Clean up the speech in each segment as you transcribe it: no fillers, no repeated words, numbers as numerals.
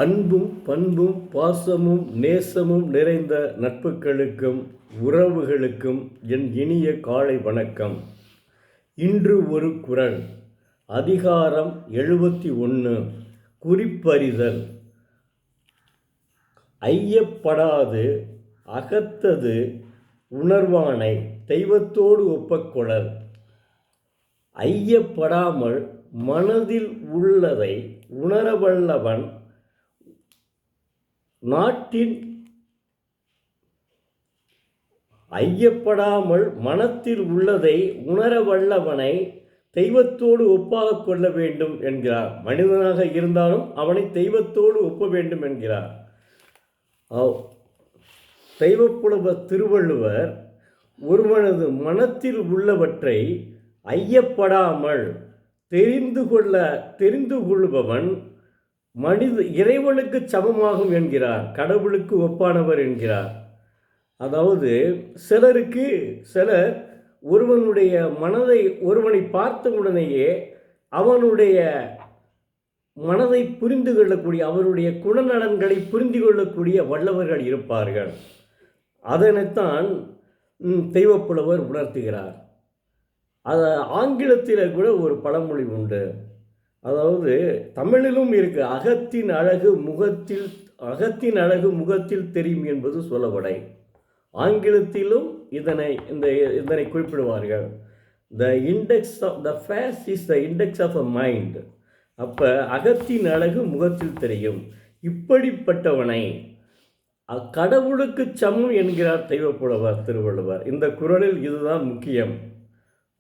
அன்பும் பண்பும் பாசமும் நேசமும் நிறைந்த நட்புகளுக்கும் உறவுகளுக்கும் என் இனிய காலை வணக்கம். இன்று ஒரு குறள். அதிகாரம் 71. குறிப்பறிதல். ஐயப்படாது அகத்தது உணர்வானை தெய்வத்தோடு ஒப்பக்கொளல். ஐயப்படாமல் மனதில் உள்ளதை உணரவல்லவன் நாட்டின் ஐயப்படாமல் மனத்தில் உள்ளதை உணரவல்லவனை தெய்வத்தோடு ஒப்பாக கொள்ள வேண்டும் என்கிறார். மனிதனாக இருந்தாலும் அவனை தெய்வத்தோடு ஒப்ப வேண்டும் என்கிறார். தெய்வப்புலவர் திருவள்ளுவர் ஒருவனது மனத்தில் உள்ளவற்றை ஐயப்படாமல் தெரிந்து கொள்பவன் இறைவனுக்கு சமமாகும் என்கிறார். கடவுளுக்கு ஒப்பானவர் என்கிறார். அதாவது சிலர் ஒருவனை பார்த்த உடனேயே அவனுடைய மனதை புரிந்து கொள்ளக்கூடிய, அவருடைய குணநலன்களை புரிந்து கொள்ளக்கூடிய வல்லவர்கள் இருப்பார்கள். அதனைத்தான் தெய்வப்புலவர் உணர்த்துகிறார். ஆங்கிலத்தில் கூட ஒரு பழமொழி உண்டு. அதாவது தமிழிலும் இருக்கு. அகத்தின் அழகு முகத்தில் தெரியும் என்பது சொல்லவடை. ஆங்கிலத்திலும் இதனை குறிப்பிடுவார்கள். The index of the face is the index of a mind. அப்போ அகத்தின் அழகு முகத்தில் தெரியும். இப்படிப்பட்டவனை கடவுளுக்கு சமம் என்கிறார் தெய்வப்புலவர் திருவள்ளுவர். இந்த குறளில் இதுதான் முக்கியம்.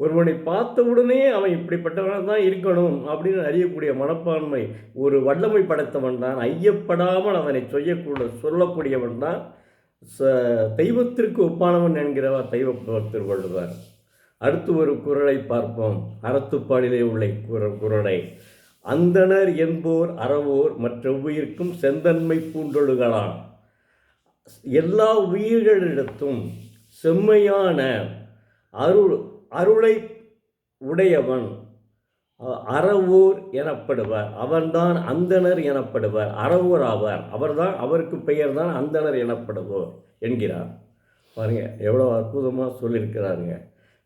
ஒருவனை பார்த்தவுடனே அவன் இப்படிப்பட்டவனாக தான் இருக்கணும் அப்படின்னு அறியக்கூடிய மனப்பான்மை ஒரு வல்லமை படைத்தவன் தான். ஐயப்படாமல் அதனை சொல்லக்கூடியவன் தான் தெய்வத்திற்கு ஒப்பானவன் என்கிறவர் தெய்வப்புலவர் திருவள்ளுவர். அடுத்து ஒரு குறளை பார்ப்போம். அறத்துப்பாலிலே உள்ள குறளை. அந்தணர் என்போர் அறவோர் மற்ற உயிர்க்கும் செந்தன்மை பூண்டொழுகலாம். எல்லா உயிர்களிடத்தும் செம்மையான அருளை உடையவன் அறவோர் எனப்படுவர். அவன்தான் அந்தணர் எனப்படுவர். அறவோர் ஆவார். அவருக்கு பெயர் தான் அந்தணர் எனப்படுவோர் என்கிறார். பாருங்க எவ்வளோ அற்புதமாக சொல்லியிருக்கிறாருங்க.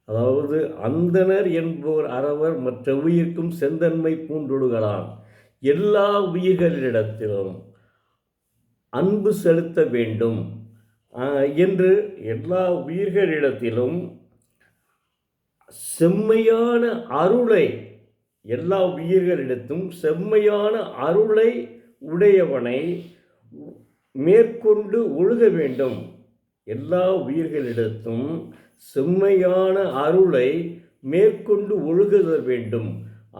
அதாவது அந்தணர் என்போர் அறவர் மற்ற உயிர்க்கும் செந்தன்மை பூண்டொழுகலாம். எல்லா உயிர்களிடத்திலும் அன்பு செலுத்த வேண்டும் என்று எல்லா உயிர்களிடத்திலும் செம்மையான அருளை, எல்லா உயிர்களிடத்தும் செம்மையான அருளை உடையவனை மேற்கொண்டு ஒழுக வேண்டும். எல்லா உயிர்களிடத்தும் செம்மையான அருளை மேற்கொண்டு ஒழுகுத வேண்டும்.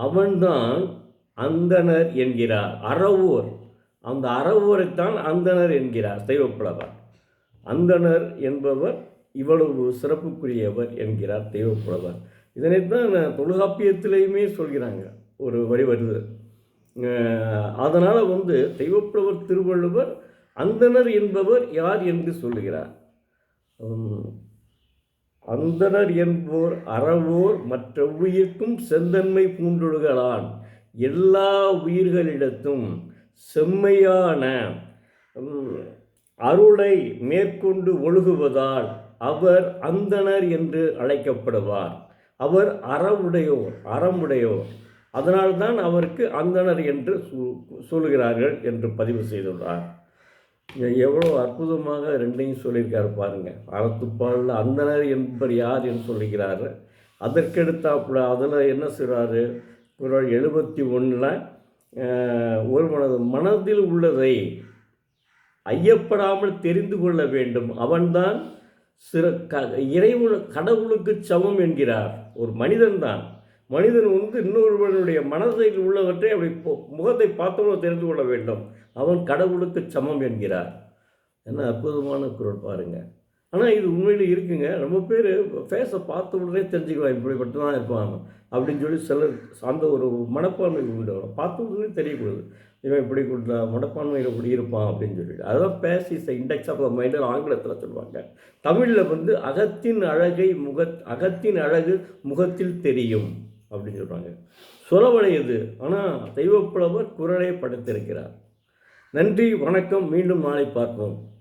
அவன்தான் அந்தணர் என்கிறார். அறவோர், அந்த அறவோரைத்தான் அந்தணர் என்கிறார் தெய்வப்புலவர். அந்தணர் என்பவர் இவ்வளவு சிறப்புக்குரியவர் என்கிறார் தெய்வப்புலவர். இதனைத்தான் தொல்காப்பியத்திலேயுமே சொல்கிறாங்க. ஒரு வரி வருது. அதனால் தெய்வப்புலவர் திருவள்ளுவர் அந்தணர் என்பவர் யார் என்று சொல்லுகிறார். அந்தணர் என்போர் அறவோர் மற்ற உயிர்க்கும் செந்தன்மை பூண்டொழுகலான். எல்லா உயிர்களிடத்தும் செம்மையான அருளை மேற்கொண்டு ஒழுகுவதால் அவர் அந்தணர் என்று அழைக்கப்படுவார். அவர் அறமுடையோர். அதனால்தான் அவருக்கு அந்தணர் என்று சொல்லுகிறார்கள் என்று பதிவு செய்துள்ளார். எவ்வளோ அற்புதமாக ரெண்டையும் சொல்லியிருக்காரு பாருங்க. அறத்துப்பாலில் அந்தணர் என்பவர் யார் என்று சொல்லுகிறாரு. அதற்கெடுத்தாப்புல அதில் என்ன சொல்கிறாரு? குறள் 71 ஒருவனது மனதில் உள்ளதை ஐயப்படாமல் தெரிந்து கொள்ள வேண்டும். அவன்தான் கடவுளுக்கு சமம் என்கிறார். ஒரு மனிதன் இன்னொருவனுடைய மனதில் உள்ளவற்றை அப்படி முகத்தை பார்த்தவங்க தெரிந்து கொள்ள வேண்டும். அவன் கடவுளுக்கு சமம் என்கிறார். என்ன அற்புதமான குறள் பாருங்க. ஆனால் இது உண்மையில் இருக்குங்க. ரொம்ப பேர் ஃபேஸை பார்த்த உடனே தெரிஞ்சுக்கலாம் இப்படிப்பட்டு தான் இருப்பாங்க அப்படின்னு சொல்லி சிலர் அந்த ஒரு மனப்பான்மை உண்டு. பார்த்த உடனே தெரியக்கூடாது இவன் இப்படி மனப்பான்மையில் இப்படி இருப்பான் அப்படின்னு சொல்லிட்டு. அதுதான் face is the index of the mind ஆங்கிலத்தில் சொல்லுவாங்க. தமிழில் அகத்தின் அழகு முகத்தில் தெரியும் அப்படின்னு சொல்கிறாங்க. சொலவடையுது. ஆனால் தெய்வப்புலவர் குறளை படைத்திருக்கிறார். நன்றி, வணக்கம். மீண்டும் நாளை பார்ப்போம்.